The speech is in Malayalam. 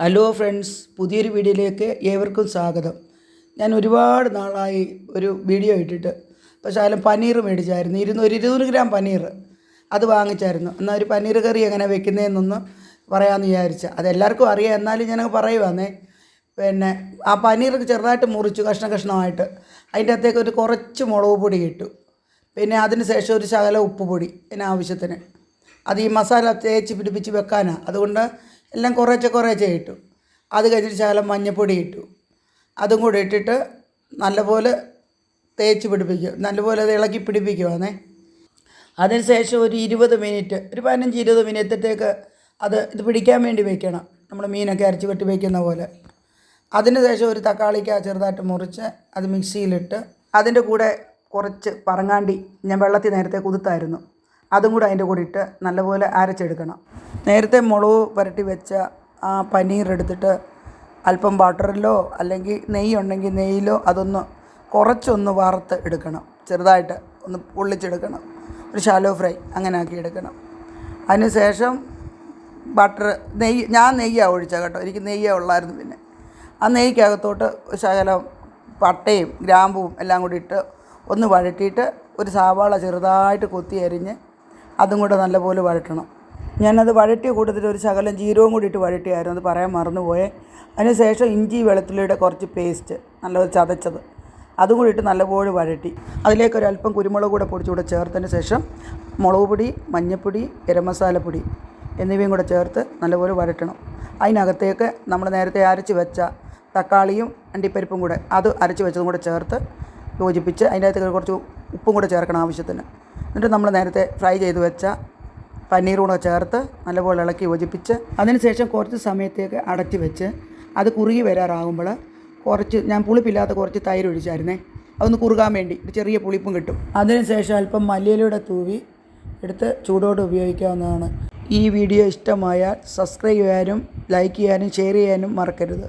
ഹലോ ഫ്രണ്ട്സ്, പുതിയൊരു വീഡിയോയിലേക്ക് ഏവർക്കും സ്വാഗതം. ഞാൻ ഒരുപാട് നാളായി ഒരു വീഡിയോ ഇട്ടിട്ട്. പക്ഷേ അതിൽ പനീർ മേടിച്ചായിരുന്നു. 200 ഗ്രാം പനീർ അത് വാങ്ങിച്ചായിരുന്നു. എന്നാൽ ഒരു പനീർ കറി എങ്ങനെ വെക്കുന്നതെന്നൊന്ന് പറയാമെന്ന് വിചാരിച്ച. അതെല്ലാവർക്കും അറിയാം, എന്നാലും ഞാനങ്ങ് പറയുവാന്നേ. പിന്നെ ആ പനീർ ചെറുതായിട്ട് മുറിച്ചു കഷ്ണമായിട്ട്. അതിൻ്റെ അകത്തേക്ക് ഒരു കുറച്ച് മുളക് പൊടി ഇട്ടു. പിന്നെ അതിന് ശേഷം ഒരു ശകലം ഉപ്പ് പൊടി ആവശ്യത്തിന്. അത് ഈ മസാല തേച്ച് പിടിപ്പിച്ച് വെക്കാനാണ്. അതുകൊണ്ട് എല്ലാം കുറേശ്ശെ ഇട്ടു. അത് കഴിഞ്ഞിട്ട് ശകലം മഞ്ഞൾപ്പൊടി ഇട്ടു. അതും കൂടെ ഇട്ടിട്ട് നല്ലപോലെ തേച്ച് പിടിപ്പിക്കും. നല്ലപോലെ അത് ഇളക്കി പിടിപ്പിക്കുവാണേ. അതിന് ശേഷം ഒരു 20 മിനിറ്റ്, ഒരു 15-20 മിനിറ്റത്തേക്ക് ഇത് പിടിക്കാൻ വേണ്ടി വെക്കണം. നമ്മൾ മീനൊക്കെ അരച്ച് വെട്ടി വയ്ക്കുന്ന പോലെ. അതിന് ശേഷം ഒരു തക്കാളിക്ക ചെറുതായിട്ട് മുറിച്ച് അത് മിക്സിയിലിട്ട് അതിൻ്റെ കൂടെ കുറച്ച് പറങ്ങാണ്ടി ഞാൻ വെള്ളത്തിൽ നേരത്തെ കുതിർത്തായിരുന്നു, അതും കൂടെ അതിൻ്റെ കൂടെ ഇട്ട് നല്ലപോലെ അരച്ചെടുക്കണം. നേരത്തെ മുളക് പുരട്ടി വെച്ച ആ പനീർ എടുത്തിട്ട് അല്പം ബട്ടറിലോ അല്ലെങ്കിൽ നെയ്യുണ്ടെങ്കിൽ നെയ്യിലോ കുറച്ചൊന്ന് വറുത്ത് എടുക്കണം. ചെറുതായിട്ട് ഒന്ന് പൊള്ളിച്ചെടുക്കണം. ഒരു ശാലോ ഫ്രൈ അങ്ങനെ ആക്കി എടുക്കണം. അതിന് ശേഷം ഞാൻ നെയ്യാണ് ഒഴിച്ചത് കേട്ടോ. എനിക്ക് നെയ്യേ ഉള്ളായിരുന്നു. പിന്നെ ആ നെയ്ക്കകത്തോട്ട് ശകലം പട്ടയും ഗ്രാമ്പുവും എല്ലാം കൂടി ഇട്ട് ഒന്ന് വഴറ്റിയിട്ട് ഒരു സവാള ചെറുതായിട്ട് കൊത്തി അരിഞ്ഞ് അതും കൂടെ നല്ലപോലെ വഴറ്റണം. ഞാനത് വഴറ്റിയ കൂട്ടത്തിൽ ഒരു ശകലം ജീരകവും കൂടി ഇട്ട് വഴറ്റിയായിരുന്നു, അത് പറയാൻ മറന്നുപോയേ. അതിന് ശേഷം ഇഞ്ചി വെളുത്തുള്ളിയുടെ കുറച്ച് പേസ്റ്റ് നല്ലപോലെ ചതച്ചത് അതും കൂടി ഇട്ട് നല്ലപോലെ വഴറ്റി അതിലേക്ക് ഒരു അല്പം കുരുമുളക് കൂടെ പൊടിച്ചുകൂടെ ചേർത്തതിന് ശേഷം മുളക് പൊടി, മഞ്ഞൾപ്പൊടി, ഗരം മസാലപ്പൊടി എന്നിവയും കൂടെ ചേർത്ത് നല്ലപോലെ വഴറ്റണം. അതിനകത്തേക്ക് നമ്മൾ നേരത്തെ അരച്ച് വെച്ച തക്കാളിയും അണ്ടിപ്പരിപ്പും കൂടെ അത് അരച്ച് വെച്ചതും കൂടെ ചേർത്ത് യോജിപ്പിച്ച് അതിനകത്തേക്ക് കുറച്ച് ഉപ്പും കൂടെ ചേർക്കണം ആവശ്യത്തിന്. എന്നിട്ട് നമ്മൾ നേരത്തെ ഫ്രൈ ചെയ്ത് വെച്ച പനീർ കൂടെ ചേർത്ത് നല്ലപോലെ ഇളക്കി യോജിപ്പിച്ച് അതിന് ശേഷം കുറച്ച് സമയത്തേക്ക് അടച്ച് വെച്ച് അത് കുറുകി വരാറാകുമ്പോൾ ഞാൻ പുളിപ്പില്ലാത്ത കുറച്ച് തൈര് ഒഴിച്ചായിരുന്നേ. അതൊന്ന് കുറുകാൻ വേണ്ടി ഒരു ചെറിയ പുളിപ്പും കിട്ടും. അതിന് ശേഷം അല്പം മല്ലിയിലൂടെ തൂവി എടുത്ത് ചൂടോടെ ഉപയോഗിക്കാവുന്നതാണ്. ഈ വീഡിയോ ഇഷ്ടമായാൽ സബ്സ്ക്രൈബ് ചെയ്യാനും ലൈക്ക് ചെയ്യാനും ഷെയർ ചെയ്യാനും മറക്കരുത്.